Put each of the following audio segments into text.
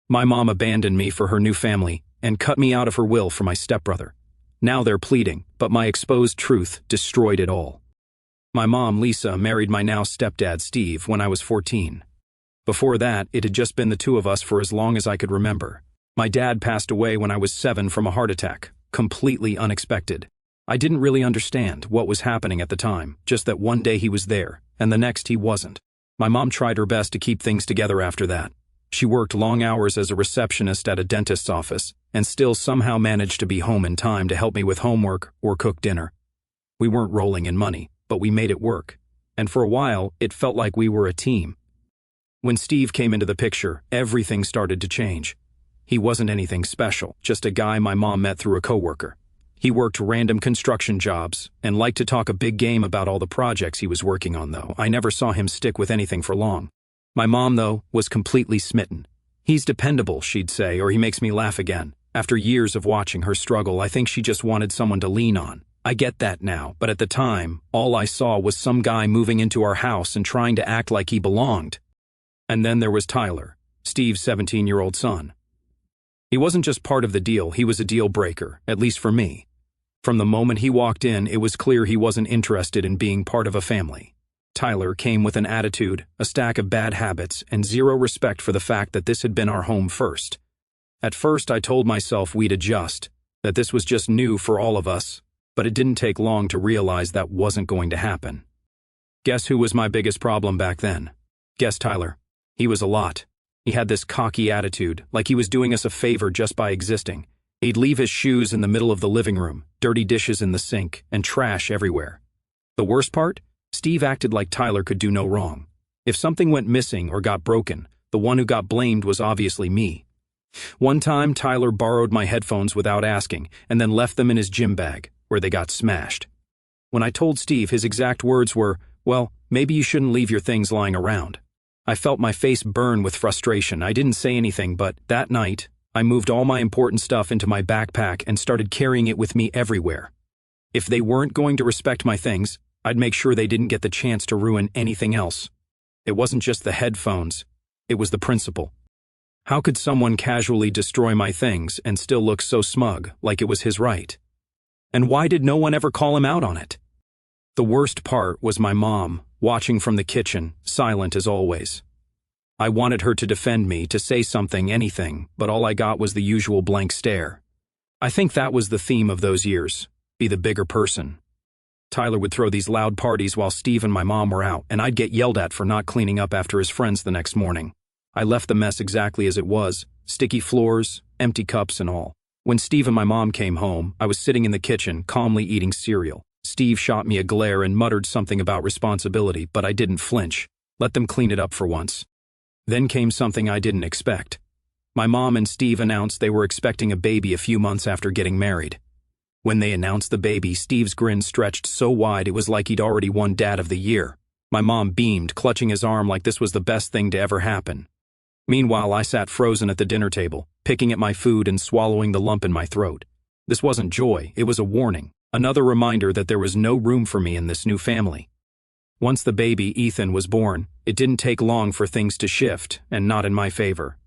My mom abandoned me for her new family and cut me out of her will for my stepbrother. Now they're pleading, but my exposed truth destroyed it all. My mom, Lisa, married my now stepdad, Steve, when I was 14. Before that, it had just been the two of us for as long as I could remember. My dad passed away when I was 7 from a heart attack, completely unexpected. I didn't really understand what was happening at the time, just that one day he was there, and the next he wasn't. My mom tried her best to keep things together after that. She worked long hours as a receptionist at a dentist's office, and still somehow managed to be home in time to help me with homework or cook dinner. We weren't rolling in money, but we made it work. And for a while, it felt like we were a team. When Steve came into the picture, everything started to change. He wasn't anything special, just a guy my mom met through a coworker. He worked random construction jobs and liked to talk a big game about all the projects he was working on, though. I never saw him stick with anything for long. My mom, though, was completely smitten. "He's dependable," she'd say, or "he makes me laugh again." After years of watching her struggle, I think she just wanted someone to lean on. I get that now, but at the time, all I saw was some guy moving into our house and trying to act like he belonged. And then there was Tyler, Steve's 17-year-old son. He wasn't just part of the deal, he was a deal breaker, at least for me. From the moment he walked in, it was clear he wasn't interested in being part of a family. Tyler came with an attitude, a stack of bad habits, and zero respect for the fact that this had been our home first. At first, I told myself we'd adjust, that this was just new for all of us, but it didn't take long to realize that wasn't going to happen. Guess who was my biggest problem back then? Guess Tyler. He was a lot. He had this cocky attitude, like he was doing us a favor just by existing. He'd leave his shoes in the middle of the living room, dirty dishes in the sink, and trash everywhere. The worst part? Steve acted like Tyler could do no wrong. If something went missing or got broken, the one who got blamed was obviously me. One time, Tyler borrowed my headphones without asking, and then left them in his gym bag, where they got smashed. When I told Steve, his exact words were, "Well, maybe you shouldn't leave your things lying around." I felt my face burn with frustration. I didn't say anything, but that night, I moved all my important stuff into my backpack and started carrying it with me everywhere. If they weren't going to respect my things, I'd make sure they didn't get the chance to ruin anything else. It wasn't just the headphones, it was the principle. How could someone casually destroy my things and still look so smug, like it was his right? And why did no one ever call him out on it? The worst part was my mom, watching from the kitchen, silent as always. I wanted her to defend me, to say something, anything, but all I got was the usual blank stare. I think that was the theme of those years, be the bigger person. Tyler would throw these loud parties while Steve and my mom were out, and I'd get yelled at for not cleaning up after his friends the next morning. I left the mess exactly as it was, sticky floors, empty cups and all. When Steve and my mom came home, I was sitting in the kitchen, calmly eating cereal. Steve shot me a glare and muttered something about responsibility, but I didn't flinch. Let them clean it up for once. Then came something I didn't expect. My mom and Steve announced they were expecting a baby a few months after getting married. When they announced the baby, Steve's grin stretched so wide it was like he'd already won Dad of the Year. My mom beamed, clutching his arm like this was the best thing to ever happen. Meanwhile, I sat frozen at the dinner table, picking at my food and swallowing the lump in my throat. This wasn't joy, it was a warning. Another reminder that there was no room for me in this new family. Once the baby, Ethan, was born, it didn't take long for things to shift, and not in my favor.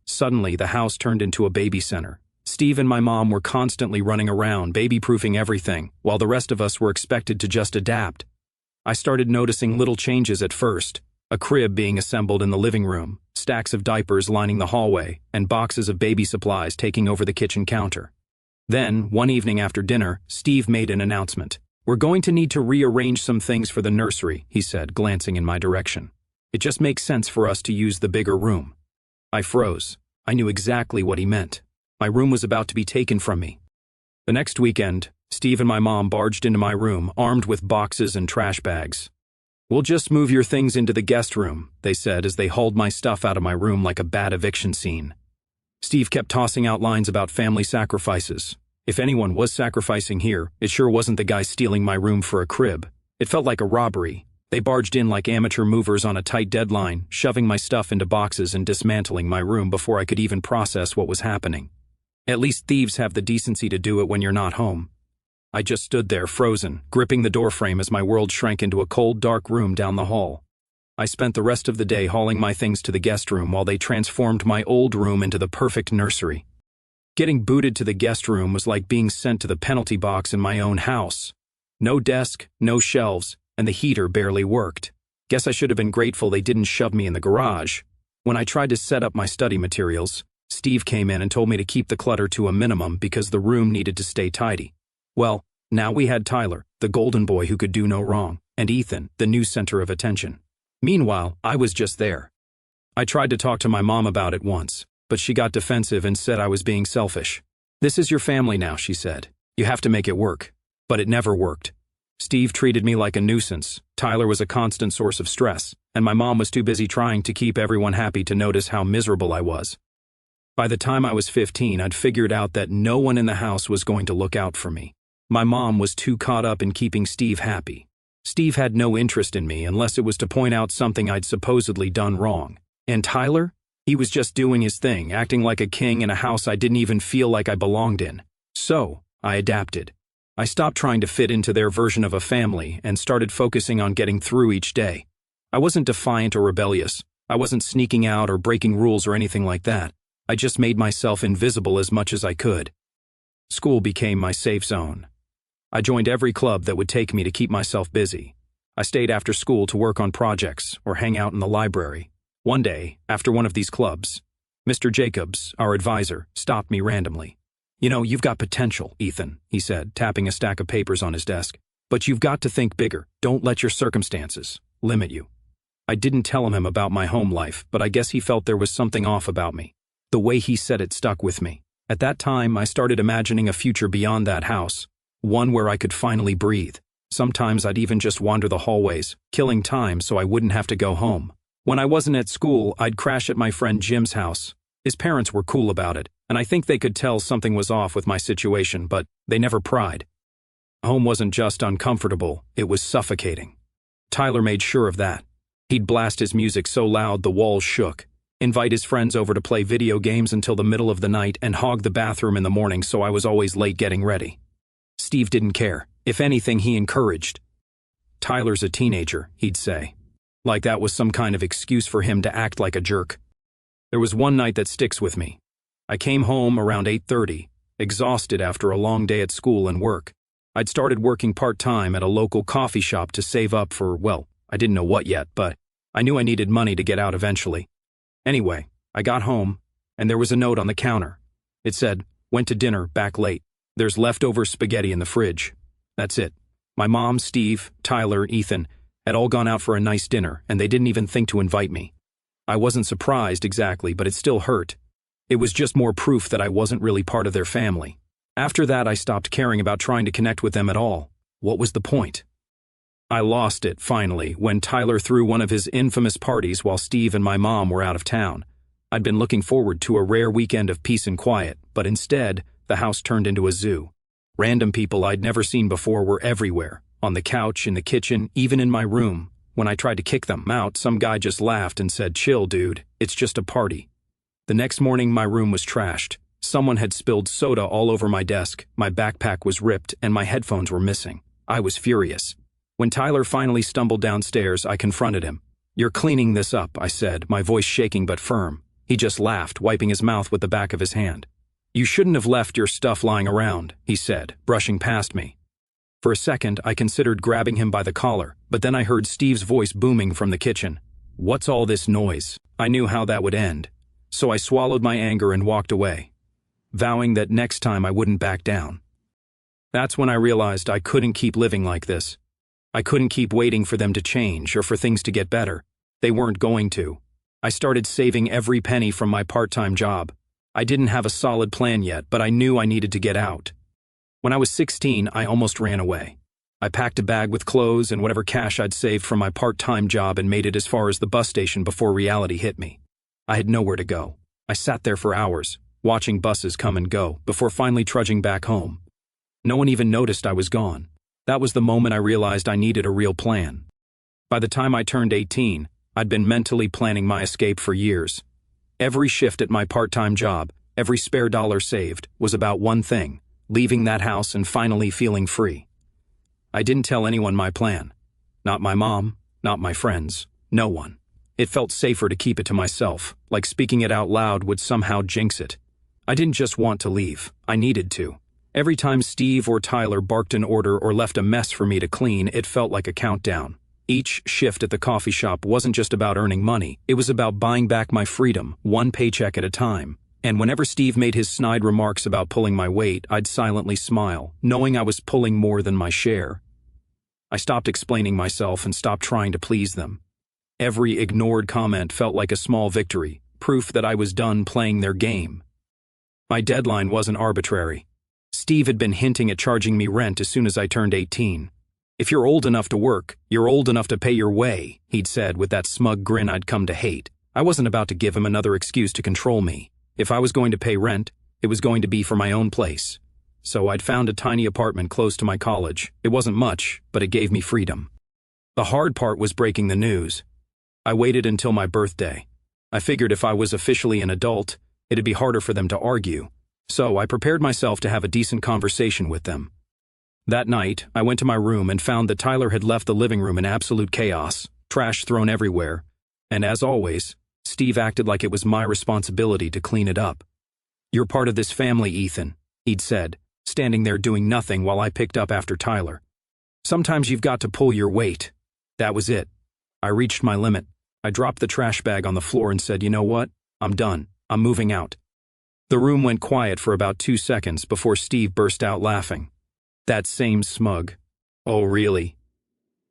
Suddenly, the house turned into a baby center. Steve and my mom were constantly running around, baby-proofing everything, while the rest of us were expected to just adapt. I started noticing little changes at first. A crib being assembled in the living room, stacks of diapers lining the hallway, and boxes of baby supplies taking over the kitchen counter. Then, one evening after dinner, Steve made an announcement. "We're going to need to rearrange some things for the nursery," he said, glancing in my direction. "It just makes sense for us to use the bigger room." I froze. I knew exactly what he meant. My room was about to be taken from me. The next weekend, Steve and my mom barged into my room, armed with boxes and trash bags. "We'll just move your things into the guest room," they said as they hauled my stuff out of my room like a bad eviction scene. Steve kept tossing out lines about family sacrifices. If anyone was sacrificing here, it sure wasn't the guy stealing my room for a crib. It felt like a robbery. They barged in like amateur movers on a tight deadline, shoving my stuff into boxes and dismantling my room before I could even process what was happening. At least thieves have the decency to do it when you're not home. I just stood there, frozen, gripping the doorframe as my world shrank into a cold, dark room down the hall. I spent the rest of the day hauling my things to the guest room while they transformed my old room into the perfect nursery. Getting booted to the guest room was like being sent to the penalty box in my own house. No desk, no shelves, and the heater barely worked. Guess I should have been grateful they didn't shove me in the garage. When I tried to set up my study materials, Steve came in and told me to keep the clutter to a minimum because the room needed to stay tidy. Well, now we had Tyler, the golden boy who could do no wrong, and Ethan, the new center of attention. Meanwhile, I was just there. I tried to talk to my mom about it once, but she got defensive and said I was being selfish. "This is your family now," she said. "You have to make it work." But it never worked. Steve treated me like a nuisance, Tyler was a constant source of stress, and my mom was too busy trying to keep everyone happy to notice how miserable I was. By the time I was 15, I'd figured out that no one in the house was going to look out for me. My mom was too caught up in keeping Steve happy. Steve had no interest in me unless it was to point out something I'd supposedly done wrong. And Tyler? He was just doing his thing, acting like a king in a house I didn't even feel like I belonged in. So, I adapted. I stopped trying to fit into their version of a family and started focusing on getting through each day. I wasn't defiant or rebellious. I wasn't sneaking out or breaking rules or anything like that. I just made myself invisible as much as I could. School became my safe zone. I joined every club that would take me to keep myself busy. I stayed after school to work on projects or hang out in the library. One day, after one of these clubs, Mr. Jacobs, our advisor, stopped me randomly. "You know, you've got potential, Ethan," he said, tapping a stack of papers on his desk. "But you've got to think bigger. Don't let your circumstances limit you." I didn't tell him about my home life, but I guess he felt there was something off about me. The way he said it stuck with me. At that time, I started imagining a future beyond that house, one where I could finally breathe. Sometimes I'd even just wander the hallways, killing time so I wouldn't have to go home. When I wasn't at school, I'd crash at my friend Jim's house. His parents were cool about it, and I think they could tell something was off with my situation, but they never pried. Home wasn't just uncomfortable, it was suffocating. Tyler made sure of that. He'd blast his music so loud the walls shook, invite his friends over to play video games until the middle of the night, and hog the bathroom in the morning so I was always late getting ready. Steve didn't care. If anything, he encouraged. "Tyler's a teenager," he'd say. Like that was some kind of excuse for him to act like a jerk. There was one night that sticks with me. I came home around 8:30, exhausted after a long day at school and work. I'd started working part-time at a local coffee shop to save up for, well, I didn't know what yet, but I knew I needed money to get out eventually. Anyway, I got home, and there was a note on the counter. It said, "Went to dinner, back late. There's leftover spaghetti in the fridge." That's it. My mom, Steve, Tyler, Ethan had all gone out for a nice dinner, and they didn't even think to invite me. I wasn't surprised exactly, but it still hurt. It was just more proof that I wasn't really part of their family. After that, I stopped caring about trying to connect with them at all. What was the point? I lost it, finally, when Tyler threw one of his infamous parties while Steve and my mom were out of town. I'd been looking forward to a rare weekend of peace and quiet, but instead, the house turned into a zoo. Random people I'd never seen before were everywhere. On the couch, in the kitchen, even in my room. When I tried to kick them out, some guy just laughed and said, "Chill, dude, it's just a party." The next morning, my room was trashed. Someone had spilled soda all over my desk, my backpack was ripped, and my headphones were missing. I was furious. When Tyler finally stumbled downstairs, I confronted him. "You're cleaning this up," I said, my voice shaking but firm. He just laughed, wiping his mouth with the back of his hand. "You shouldn't have left your stuff lying around," he said, brushing past me. For a second, I considered grabbing him by the collar, but then I heard Steve's voice booming from the kitchen. "What's all this noise?" I knew how that would end, so I swallowed my anger and walked away, vowing that next time I wouldn't back down. That's when I realized I couldn't keep living like this. I couldn't keep waiting for them to change or for things to get better. They weren't going to. I started saving every penny from my part-time job. I didn't have a solid plan yet, but I knew I needed to get out. When I was 16, I almost ran away. I packed a bag with clothes and whatever cash I'd saved from my part-time job and made it as far as the bus station before reality hit me. I had nowhere to go. I sat there for hours, watching buses come and go, before finally trudging back home. No one even noticed I was gone. That was the moment I realized I needed a real plan. By the time I turned 18, I'd been mentally planning my escape for years. Every shift at my part-time job, every spare dollar saved, was about one thing: leaving that house and finally feeling free. I didn't tell anyone my plan. Not my mom, not my friends. No one. It felt safer to keep it to myself, like speaking it out loud would somehow jinx it. I didn't just want to leave, I needed to. Every time Steve or Tyler barked an order or left a mess for me to clean, it felt like a countdown. Each shift at the coffee shop wasn't just about earning money, it was about buying back my freedom, one paycheck at a time. And whenever Steve made his snide remarks about pulling my weight, I'd silently smile, knowing I was pulling more than my share. I stopped explaining myself and stopped trying to please them. Every ignored comment felt like a small victory, proof that I was done playing their game. My deadline wasn't arbitrary. Steve had been hinting at charging me rent as soon as I turned 18. "If you're old enough to work, you're old enough to pay your way," he'd said with that smug grin I'd come to hate. I wasn't about to give him another excuse to control me. If I was going to pay rent, it was going to be for my own place. So I'd found a tiny apartment close to my college. It wasn't much, but it gave me freedom. The hard part was breaking the news. I waited until my birthday. I figured if I was officially an adult, it'd be harder for them to argue. So I prepared myself to have a decent conversation with them. That night, I went to my room and found that Tyler had left the living room in absolute chaos, trash thrown everywhere, and as always, Steve acted like it was my responsibility to clean it up. "You're part of this family, Ethan," he'd said, standing there doing nothing while I picked up after Tyler. "Sometimes you've got to pull your weight." That was it. I reached my limit. I dropped the trash bag on the floor and said, "You know what? I'm done. I'm moving out." The room went quiet for about 2 seconds before Steve burst out laughing. That same smug. "Oh, really?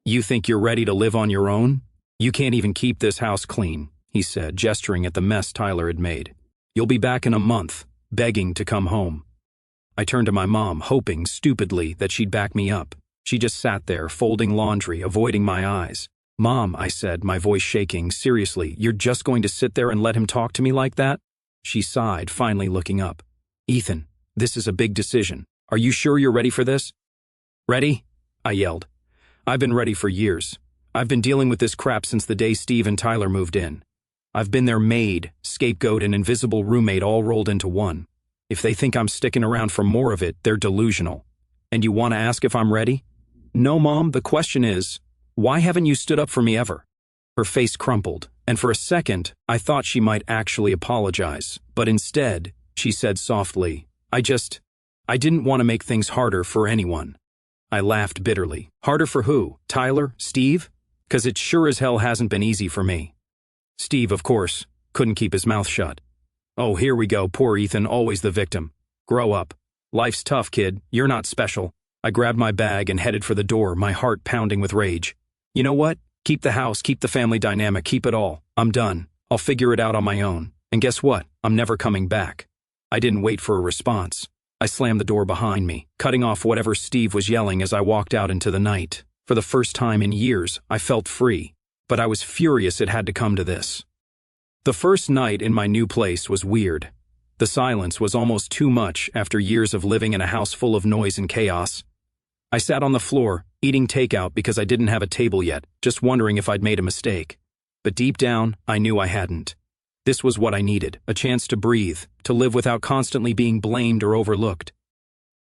You think you're ready to live on your own? You can't even keep this house clean," he said, gesturing at the mess Tyler had made. "You'll be back in a month, begging to come home." I turned to my mom, hoping, stupidly, that she'd back me up. She just sat there, folding laundry, avoiding my eyes. "Mom," I said, my voice shaking, "seriously, you're just going to sit there and let him talk to me like that?" She sighed, finally looking up. "Ethan, this is a big decision. Are you sure you're ready for this?" "Ready?" I yelled. "I've been ready for years. I've been dealing with this crap since the day Steve and Tyler moved in. I've been their maid, scapegoat, and invisible roommate all rolled into one. If they think I'm sticking around for more of it, they're delusional. And you want to ask if I'm ready?" "No, Mom, the question is, why haven't you stood up for me ever?" Her face crumpled, and for a second, I thought she might actually apologize. But instead, she said softly, I didn't want to make things harder for anyone." I laughed bitterly. "Harder for who? Tyler? Steve? 'Cause it sure as hell hasn't been easy for me." Steve, of course, couldn't keep his mouth shut. "Oh, here we go, poor Ethan, always the victim. Grow up. Life's tough, kid. You're not special." I grabbed my bag and headed for the door, my heart pounding with rage. "You know what? Keep the house, keep the family dynamic, keep it all. I'm done. I'll figure it out on my own. And guess what? I'm never coming back." I didn't wait for a response. I slammed the door behind me, cutting off whatever Steve was yelling as I walked out into the night. For the first time in years, I felt free, but I was furious it had to come to this. The first night in my new place was weird. The silence was almost too much after years of living in a house full of noise and chaos. I sat on the floor, eating takeout because I didn't have a table yet, just wondering if I'd made a mistake. But deep down, I knew I hadn't. This was what I needed, a chance to breathe, to live without constantly being blamed or overlooked.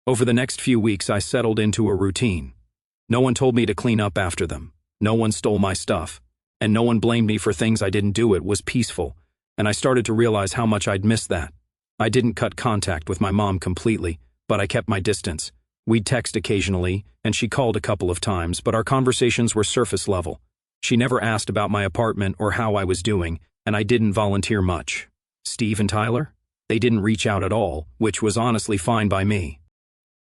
Over the next few weeks, I settled into a routine. No one told me to clean up after them. No one stole my stuff. And no one blamed me for things I didn't do. It was peaceful, and I started to realize how much I'd missed that. I didn't cut contact with my mom completely, but I kept my distance. We'd text occasionally, and she called a couple of times, but our conversations were surface level. She never asked about my apartment or how I was doing, and I didn't volunteer much. Steve and Tyler? They didn't reach out at all, which was honestly fine by me.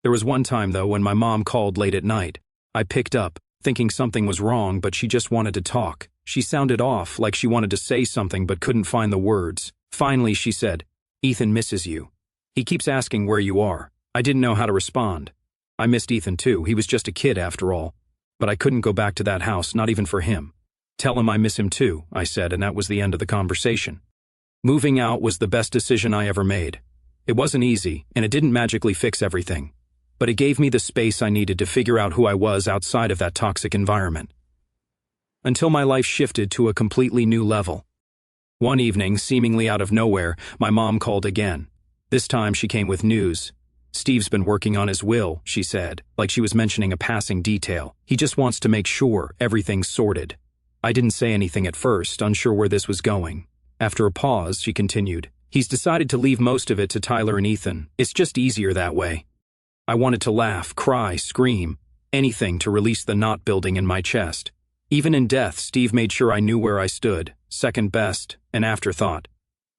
There was one time, though, when my mom called late at night. I picked up, thinking something was wrong, but she just wanted to talk. She sounded off, like she wanted to say something but couldn't find the words. Finally, she said, "Ethan misses you. He keeps asking where you are." I didn't know how to respond. I missed Ethan too. He was just a kid after all. But I couldn't go back to that house, not even for him. "Tell him I miss him too," I said, and that was the end of the conversation. Moving out was the best decision I ever made. It wasn't easy, and it didn't magically fix everything. But it gave me the space I needed to figure out who I was outside of that toxic environment. Until my life shifted to a completely new level. One evening, seemingly out of nowhere, my mom called again. This time she came with news. "Steve's been working on his will," she said, like she was mentioning a passing detail. "He just wants to make sure everything's sorted." I didn't say anything at first, unsure where this was going. After a pause, she continued, "He's decided to leave most of it to Tyler and Ethan. It's just easier that way." I wanted to laugh, cry, scream, anything to release the knot building in my chest. Even in death, Steve made sure I knew where I stood, second best, an afterthought.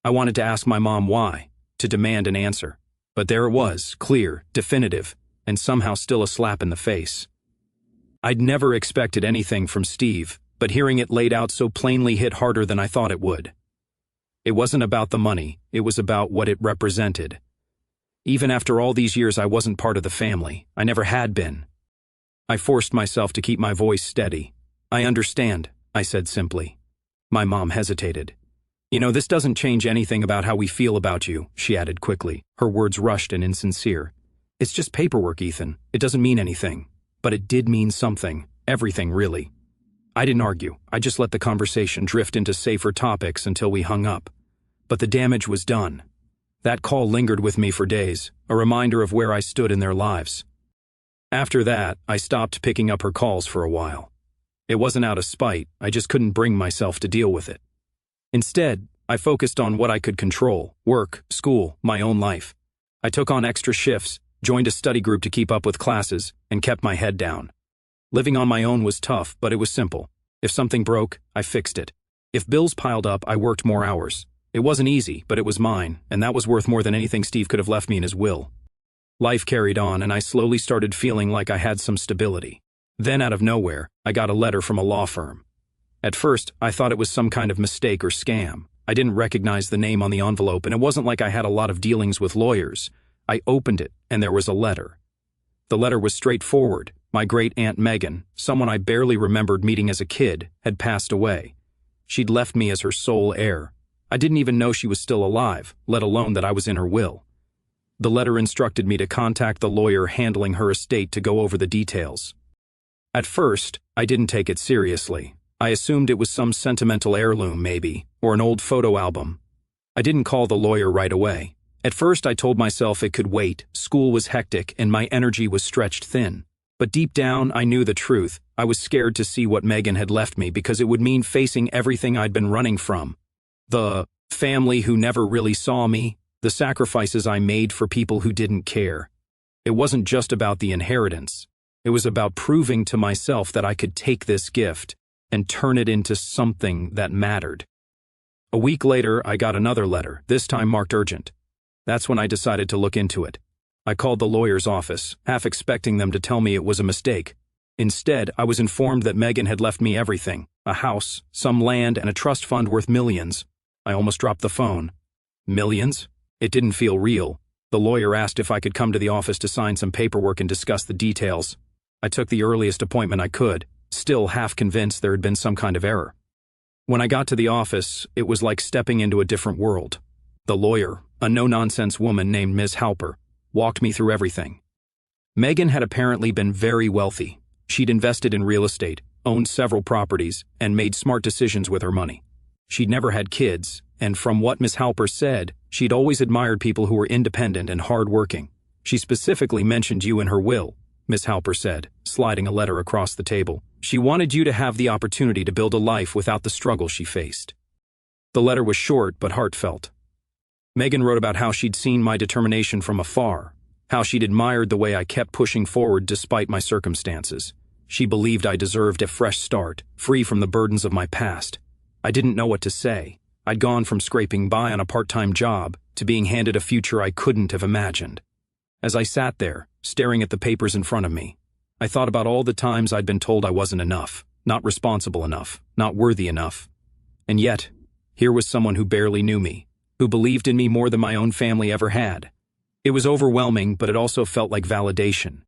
I wanted to ask my mom why, to demand an answer. But there it was, clear, definitive, and somehow still a slap in the face. I'd never expected anything from Steve, but hearing it laid out so plainly hit harder than I thought it would. It wasn't about the money, it was about what it represented. Even after all these years, I wasn't part of the family. I never had been. I forced myself to keep my voice steady. "I understand," I said simply. My mom hesitated. "You know, this doesn't change anything about how we feel about you," she added quickly, her words rushed and insincere. "It's just paperwork, Ethan. It doesn't mean anything." But it did mean something. Everything, really. I didn't argue. I just let the conversation drift into safer topics until we hung up. But the damage was done. That call lingered with me for days, a reminder of where I stood in their lives. After that, I stopped picking up her calls for a while. It wasn't out of spite, I just couldn't bring myself to deal with it. Instead, I focused on what I could control: work, school, my own life. I took on extra shifts, joined a study group to keep up with classes, and kept my head down. Living on my own was tough, but it was simple. If something broke, I fixed it. If bills piled up, I worked more hours. It wasn't easy, but it was mine, and that was worth more than anything Steve could have left me in his will. Life carried on, and I slowly started feeling like I had some stability. Then, out of nowhere, I got a letter from a law firm. At first, I thought it was some kind of mistake or scam. I didn't recognize the name on the envelope, and it wasn't like I had a lot of dealings with lawyers. I opened it, and there was a letter. The letter was straightforward. My great-aunt Megan, someone I barely remembered meeting as a kid, had passed away. She'd left me as her sole heir. I didn't even know she was still alive, let alone that I was in her will. The letter instructed me to contact the lawyer handling her estate to go over the details. At first, I didn't take it seriously. I assumed it was some sentimental heirloom, maybe, or an old photo album. I didn't call the lawyer right away. At first, I told myself it could wait. School was hectic, and my energy was stretched thin. But deep down, I knew the truth. I was scared to see what Megan had left me because it would mean facing everything I'd been running from. The family who never really saw me, the sacrifices I made for people who didn't care. It wasn't just about the inheritance. It was about proving to myself that I could take this gift and turn it into something that mattered. A week later, I got another letter, this time marked urgent. That's when I decided to look into it. I called the lawyer's office, half expecting them to tell me it was a mistake. Instead, I was informed that Megan had left me everything: a house, some land, and a trust fund worth millions. I almost dropped the phone. Millions? It didn't feel real. The lawyer asked if I could come to the office to sign some paperwork and discuss the details. I took the earliest appointment I could, still half convinced there had been some kind of error. When I got to the office, it was like stepping into a different world. The lawyer, a no-nonsense woman named Ms. Halper, walked me through everything. Megan had apparently been very wealthy. She'd invested in real estate, owned several properties, and made smart decisions with her money. She'd never had kids, and from what Ms. Halper said, she'd always admired people who were independent and hard-working. She specifically mentioned you in her will, Ms. Halper said, sliding a letter across the table. She wanted you to have the opportunity to build a life without the struggle she faced. The letter was short but heartfelt. Megan wrote about how she'd seen my determination from afar, how she'd admired the way I kept pushing forward despite my circumstances. She believed I deserved a fresh start, free from the burdens of my past. I didn't know what to say. I'd gone from scraping by on a part-time job to being handed a future I couldn't have imagined. As I sat there, staring at the papers in front of me, I thought about all the times I'd been told I wasn't enough, not responsible enough, not worthy enough. And yet, here was someone who barely knew me, who believed in me more than my own family ever had. It was overwhelming, but it also felt like validation.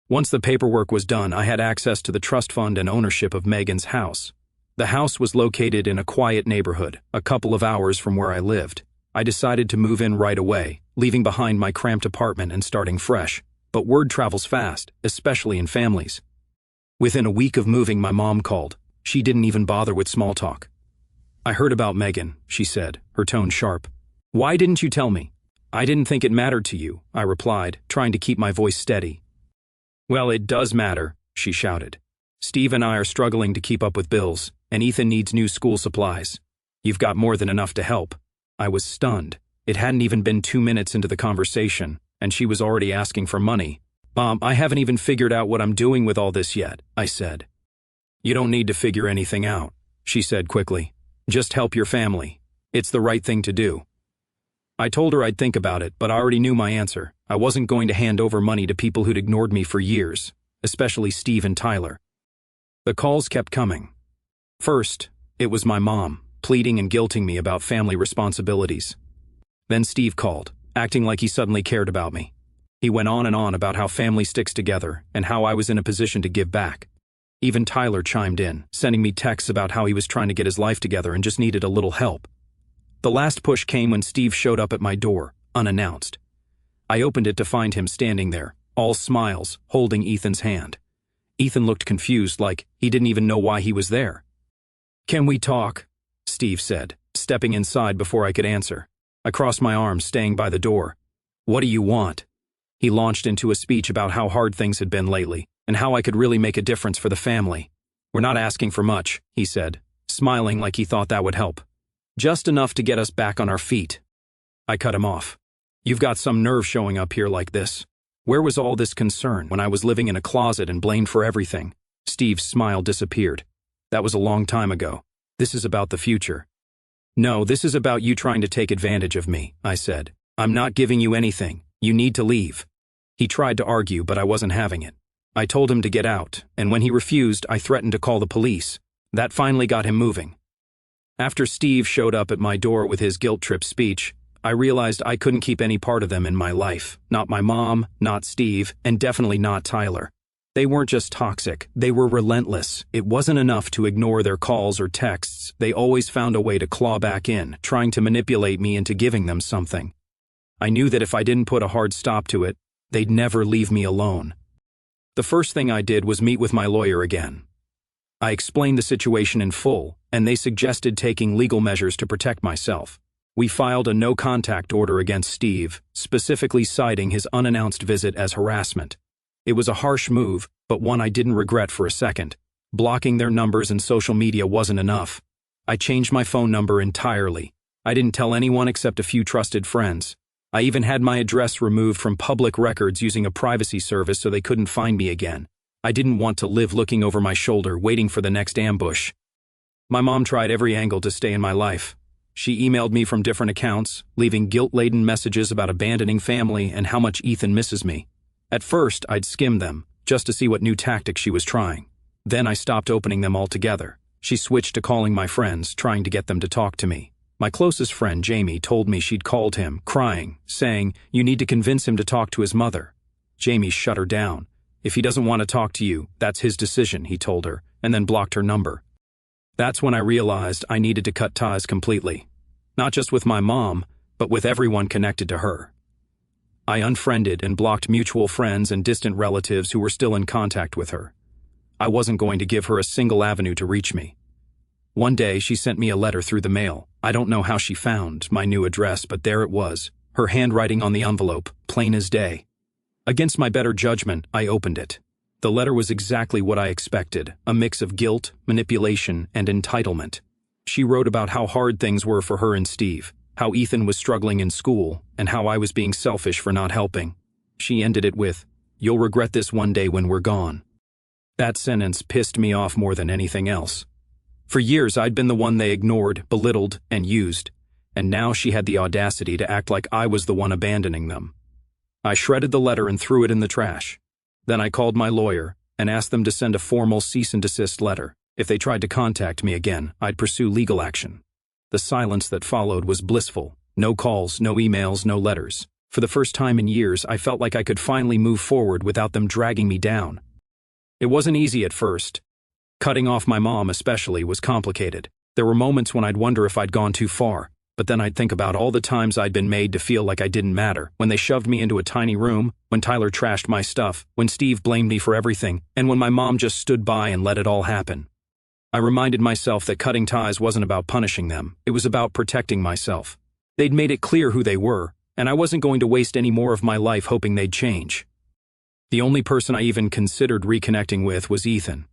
Once the paperwork was done, I had access to the trust fund and ownership of Megan's house. The house was located in a quiet neighborhood, a couple of hours from where I lived. I decided to move in right away, leaving behind my cramped apartment and starting fresh. But word travels fast, especially in families. Within a week of moving, my mom called. She didn't even bother with small talk. "I heard about Megan," she said, her tone sharp. "Why didn't you tell me?" "I didn't think it mattered to you," I replied, trying to keep my voice steady. "Well, it does matter," she shouted. "Steve and I are struggling to keep up with bills. and Ethan needs new school supplies. You've got more than enough to help." I was stunned. It hadn't even been 2 minutes into the conversation, and she was already asking for money. "Mom, I haven't even figured out what I'm doing with all this yet," I said. "You don't need to figure anything out," she said quickly. "Just help your family. It's the right thing to do." I told her I'd think about it, but I already knew my answer. I wasn't going to hand over money to people who'd ignored me for years, especially Steve and Tyler. The calls kept coming. First, it was my mom, pleading and guilting me about family responsibilities. Then Steve called, acting like he suddenly cared about me. He went on and on about how family sticks together and how I was in a position to give back. Even Tyler chimed in, sending me texts about how he was trying to get his life together and just needed a little help. The last push came when Steve showed up at my door, unannounced. I opened it to find him standing there, all smiles, holding Ethan's hand. Ethan looked confused, like he didn't even know why he was there. "Can we talk?" Steve said, stepping inside before I could answer. I crossed my arms, staying by the door. "What do you want?" He launched into a speech about how hard things had been lately, and how I could really make a difference for the family. "We're not asking for much," he said, smiling like he thought that would help. "Just enough to get us back on our feet." I cut him off. "You've got some nerve showing up here like this. Where was all this concern when I was living in a closet and blamed for everything?" Steve's smile disappeared. "That was a long time ago. This is about the future." "No, this is about you trying to take advantage of me," I said. "I'm not giving you anything. You need to leave." He tried to argue, but I wasn't having it. I told him to get out, and when he refused, I threatened to call the police. That finally got him moving. After Steve showed up at my door with his guilt trip speech, I realized I couldn't keep any part of them in my life. Not my mom, not Steve, and definitely not Tyler. They weren't just toxic, they were relentless. It wasn't enough to ignore their calls or texts. They always found a way to claw back in, trying to manipulate me into giving them something. I knew that if I didn't put a hard stop to it, they'd never leave me alone. The first thing I did was meet with my lawyer again. I explained the situation in full, and they suggested taking legal measures to protect myself. We filed a no-contact order against Steve, specifically citing his unannounced visit as harassment. It was a harsh move, but one I didn't regret for a second. Blocking their numbers and social media wasn't enough. I changed my phone number entirely. I didn't tell anyone except a few trusted friends. I even had my address removed from public records using a privacy service so they couldn't find me again. I didn't want to live looking over my shoulder, waiting for the next ambush. My mom tried every angle to stay in my life. She emailed me from different accounts, leaving guilt-laden messages about abandoning family and how much Ethan misses me. At first, I'd skim them, just to see what new tactics she was trying. Then I stopped opening them altogether. She switched to calling my friends, trying to get them to talk to me. My closest friend, Jamie, told me she'd called him, crying, saying, "You need to convince him to talk to his mother." Jamie shut her down. "If he doesn't want to talk to you, that's his decision," he told her, and then blocked her number. That's when I realized I needed to cut ties completely. Not just with my mom, but with everyone connected to her. I unfriended and blocked mutual friends and distant relatives who were still in contact with her. I wasn't going to give her a single avenue to reach me. One day, she sent me a letter through the mail. I don't know how she found my new address, but there it was, her handwriting on the envelope, plain as day. Against my better judgment, I opened it. The letter was exactly what I expected, a mix of guilt, manipulation, and entitlement. She wrote about how hard things were for her and Steve, how Ethan was struggling in school, and how I was being selfish for not helping. She ended it with, "You'll regret this one day when we're gone." That sentence pissed me off more than anything else. For years, I'd been the one they ignored, belittled, and used, and now she had the audacity to act like I was the one abandoning them. I shredded the letter and threw it in the trash. Then I called my lawyer and asked them to send a formal cease and desist letter. If they tried to contact me again, I'd pursue legal action. The silence that followed was blissful. No calls, no emails, no letters. For the first time in years, I felt like I could finally move forward without them dragging me down. It wasn't easy at first. Cutting off my mom especially was complicated. There were moments when I'd wonder if I'd gone too far, but then I'd think about all the times I'd been made to feel like I didn't matter, when they shoved me into a tiny room, when Tyler trashed my stuff, when Steve blamed me for everything, and when my mom just stood by and let it all happen. I reminded myself that cutting ties wasn't about punishing them, it was about protecting myself. They'd made it clear who they were, and I wasn't going to waste any more of my life hoping they'd change. The only person I even considered reconnecting with was Ethan.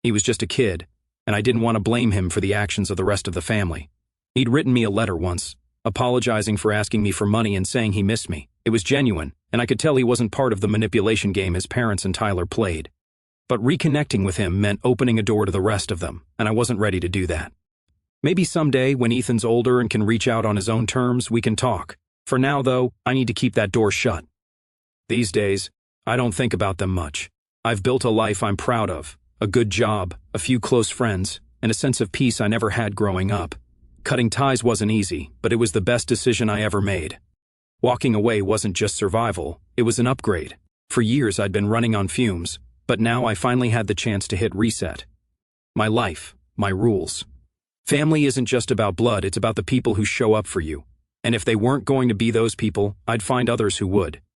He was just a kid, and I didn't want to blame him for the actions of the rest of the family. He'd written me a letter once, apologizing for asking me for money and saying he missed me. It was genuine, and I could tell he wasn't part of the manipulation game his parents and Tyler played. But reconnecting with him meant opening a door to the rest of them, and I wasn't ready to do that. Maybe someday, when Ethan's older and can reach out on his own terms, we can talk. For now, though, I need to keep that door shut. These days, I don't think about them much. I've built a life I'm proud of, a good job, a few close friends, and a sense of peace I never had growing up. Cutting ties wasn't easy, but it was the best decision I ever made. Walking away wasn't just survival, it was an upgrade. For years I'd been running on fumes, but now I finally had the chance to hit reset. My life, my rules. Family isn't just about blood, it's about the people who show up for you. And if they weren't going to be those people, I'd find others who would.